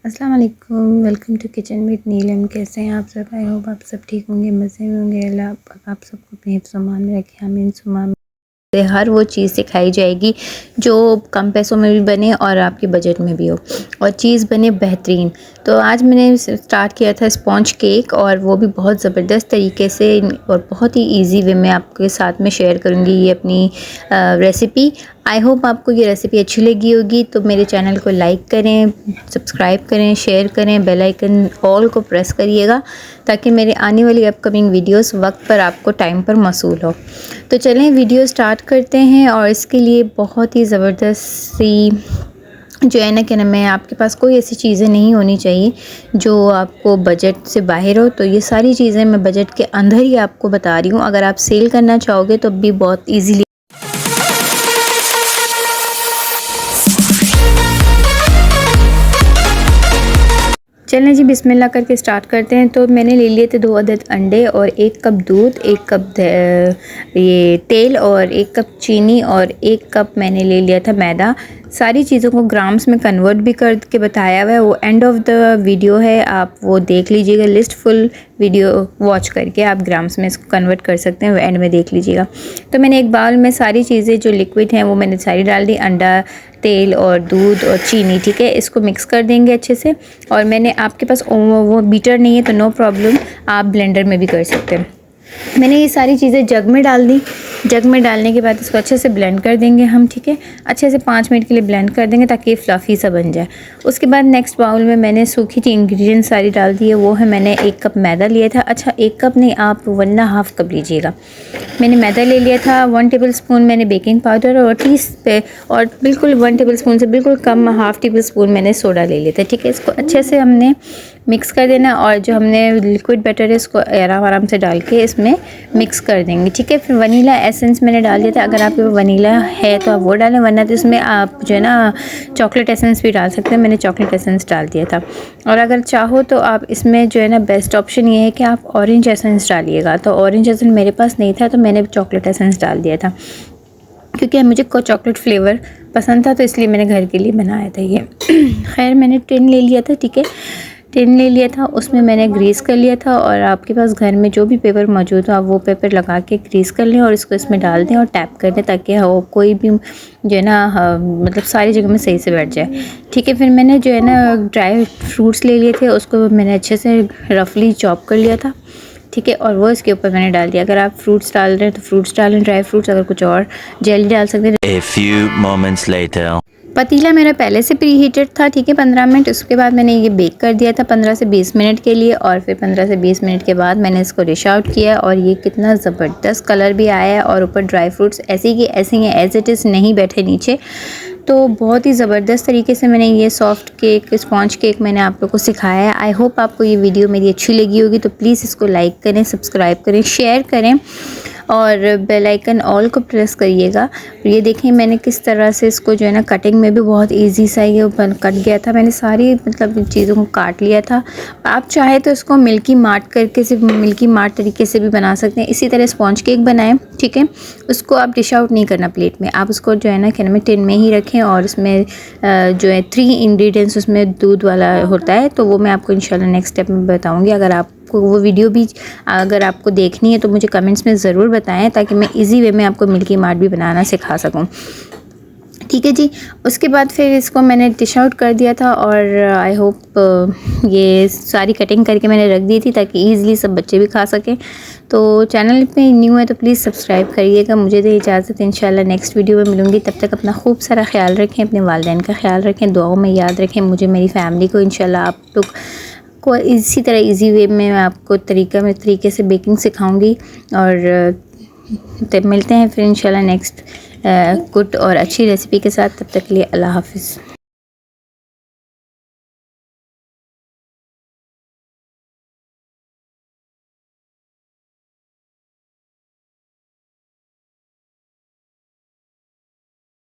अस्सलाम वालेकुम, welcome to kitchen with नीलम। कैसे हैं आप सब? आई होप आप सब ठीक होंगे, मज़े में होंगे। अल्लाह पाक आप सबको अपने हिफ्ज़ अमान में रखे, आमीन सुम्मा आमीन। हर वो चीज़ सिखाई जाएगी जो कम पैसों में भी बने और आपके बजट में भी हो और चीज़ बने बेहतरीन। तो आज मैंने स्टार्ट किया था स्पॉन्ज केक और वो भी बहुत ज़बरदस्त तरीके से और बहुत ही इजी वे में आपके साथ में शेयर करूँगी ये अपनी रेसिपी। आई होप आपको ये रेसिपी अच्छी लगी होगी। तो मेरे चैनल को लाइक करें, सब्सक्राइब करें, शेयर करें, बेल आइकन ऑल को प्रेस करिएगा ताकि मेरे आने वाली अपकमिंग वीडियोस वक्त पर आपको टाइम पर मौसूल हो। तो चलें वीडियो स्टार्ट करते हैं। और इसके लिए बहुत ही ज़बरदस्त सी जो है ना, क्या नाम है, आपके पास कोई ऐसी चीज़ें नहीं होनी चाहिए जो आपको बजट से बाहर हो। तो ये सारी चीज़ें मैं बजट के अंदर ही आपको बता रही हूँ। अगर आप सेल करना चाहोगे तो भी बहुत ईजीली चलें जी, बिस्मिल्लाह करके स्टार्ट करते हैं। तो मैंने ले लिए थे 2 अदद अंडे और 1 कप दूध, 1 कप ये तेल और 1 कप चीनी और 1 कप मैंने ले लिया था मैदा। सारी चीज़ों को ग्राम्स में कन्वर्ट भी करके बताया हुआ है, वो एंड ऑफ द वीडियो है, आप वो देख लीजिएगा। लिस्ट फुल वीडियो वॉच करके आप ग्राम्स में इसको कन्वर्ट कर सकते हैं, वो एंड में देख लीजिएगा। तो मैंने एक बाउल में सारी चीज़ें जो लिक्विड हैं वो मैंने सारी डाल दी, अंडा, तेल और दूध और चीनी। ठीक है, इसको मिक्स कर देंगे अच्छे से। और मैंने, आपके पास वो बीटर नहीं है तो नो प्रॉब्लम, आप ब्लेंडर में भी कर सकते हैं। मैंने ये सारी चीज़ें जग में डाल दी। जग में डालने के बाद इसको अच्छे से ब्लेंड कर देंगे हम। ठीक है, अच्छे से 5 मिनट के लिए ब्लेंड कर देंगे ताकि ये फ्लफ़ी सा बन जाए। उसके बाद नेक्स्ट बाउल में मैंने सूखी थी इंग्रेडिएंट्स सारी डाल दी है। वो है, मैंने 1 कप मैदा लिया था। अच्छा, 1 कप नहीं, आप 1.5 कप लीजिएगा। मैंने मैदा ले लिया था। 1 टेबल स्पून मैंने बेकिंग पाउडर और बिल्कुल 1 टेबल स्पून से बिल्कुल कम 1/2 टेबल स्पून मैंने सोडा ले लिया था। ठीक है, इसको अच्छे से हमने मिक्स कर देना और जो हमने लिक्विड बैटर है इसको आराम से डाल के इसमें मिक्स कर देंगे। ठीक है, फिर वनीला एसेंस मैंने डाल दिया था। अगर आपके पास वनीला है तो आप वो डालें, वरना तो इसमें आप जो है ना चॉकलेट एसेंस भी डाल सकते हैं। मैंने चॉकलेट एसेंस डाल दिया था। और अगर चाहो तो आप इसमें जो है ना, बेस्ट ऑप्शन ये है कि आप ऑरेंज एसेंस डालिएगा। तो ऑरेंज एसेंस मेरे पास नहीं था तो मैंने चॉकलेट एसेंस डाल दिया था, क्योंकि मुझे को चॉकलेट फ्लेवर पसंद था तो इसलिए मैंने घर के लिए बनाया था ये। खैर, मैंने टिन ले लिया था। ठीक है, टिन ले लिया था, उसमें मैंने ग्रीस कर लिया था। और आपके पास घर में जो भी पेपर मौजूद हो आप वो पेपर लगा के ग्रीस कर लें और इसको इसमें डाल दें और टैप कर दें ताकि वो कोई भी जो है ना मतलब सारी जगह में सही से बैठ जाए। ठीक है, फिर मैंने जो है ना ड्राई फ्रूट्स ले लिए थे, उसको मैंने अच्छे से रफली चॉप कर लिया था। ठीक है, और वो इसके ऊपर मैंने डाल दिया। अगर आप फ्रूट्स डाल रहे हैं तो फ्रूट्स डालें, ड्राई फ्रूट्स, अगर कुछ और जेली डाल सकते हैं। A few moments later. पतीला मेरा पहले से प्री हीटेड था। ठीक है, 15 मिनट। उसके बाद मैंने ये बेक कर दिया था 15 से 20 मिनट के लिए। और फिर 15 से 20 मिनट के बाद मैंने इसको डिश आउट किया और ये कितना ज़बरदस्त कलर भी आया है और ऊपर ड्राई फ्रूट्स ऐसे ही ऐसे ही एज इट इज़ नहीं बैठे नीचे। तो बहुत ही ज़बरदस्त तरीके से मैंने ये सॉफ्ट केक, स्पॉन्ज केक मैंने आप लोग को सिखाया है। आई होप आपको ये वीडियो मेरी अच्छी लगी होगी। तो प्लीज़ इसको लाइक करें, सब्सक्राइब करें, शेयर करें और बेल आइकन ऑल को प्रेस करिएगा। ये देखें मैंने किस तरह से इसको जो है ना, कटिंग में भी बहुत इजी सा ये कट गया था। मैंने सारी मतलब चीज़ों को काट लिया था। आप चाहे तो इसको मिल्की मार्ट करके सिर्फ मिल्की मार्ट तरीके से भी बना सकते हैं। इसी तरह स्पॉन्ज केक बनाएं। ठीक है, उसको आप डिश आउट नहीं करना प्लेट में, आप उसको जो है ना, क्या नाम है, टिन में ही रखें। और इसमें जो है 3 इंग्रेडिएंट्स उसमें दूध वाला होता है, तो वो मैं आपको इंशाल्लाह नेक्स्ट स्टेप में बताऊँगी। अगर आपको वो वीडियो भी अगर आपको देखनी है तो मुझे कमेंट्स में ज़रूर बताएं ताकि मैं इजी वे में आपको मिल्की मार्ट भी बनाना सिखा सकूं। ठीक है जी, उसके बाद फिर इसको मैंने डिश आउट कर दिया था और आई होप ये सारी कटिंग करके मैंने रख दी थी ताकि ईज़िली सब बच्चे भी खा सकें। तो चैनल पे न्यू है तो प्लीज़ सब्सक्राइब करिएगा। मुझे दे इजाज़त, इंशाल्लाह नेक्स्ट वीडियो में मिलूँगी। तब तक अपना खूब सारा ख्याल रखें, अपने वालिदैन का ख्याल रखें, दुआओं में याद रखें मुझे, मेरी फैमिली को। इंशाल्लाह आप लोग को इसी तरह इजी वे में मैं आपको तरीके से बेकिंग सिखाऊंगी। और तब मिलते हैं फिर इंशाल्लाह नेक्स्ट गुड और अच्छी रेसिपी के साथ। तब तक के लिए अल्लाह हाफ़िज़।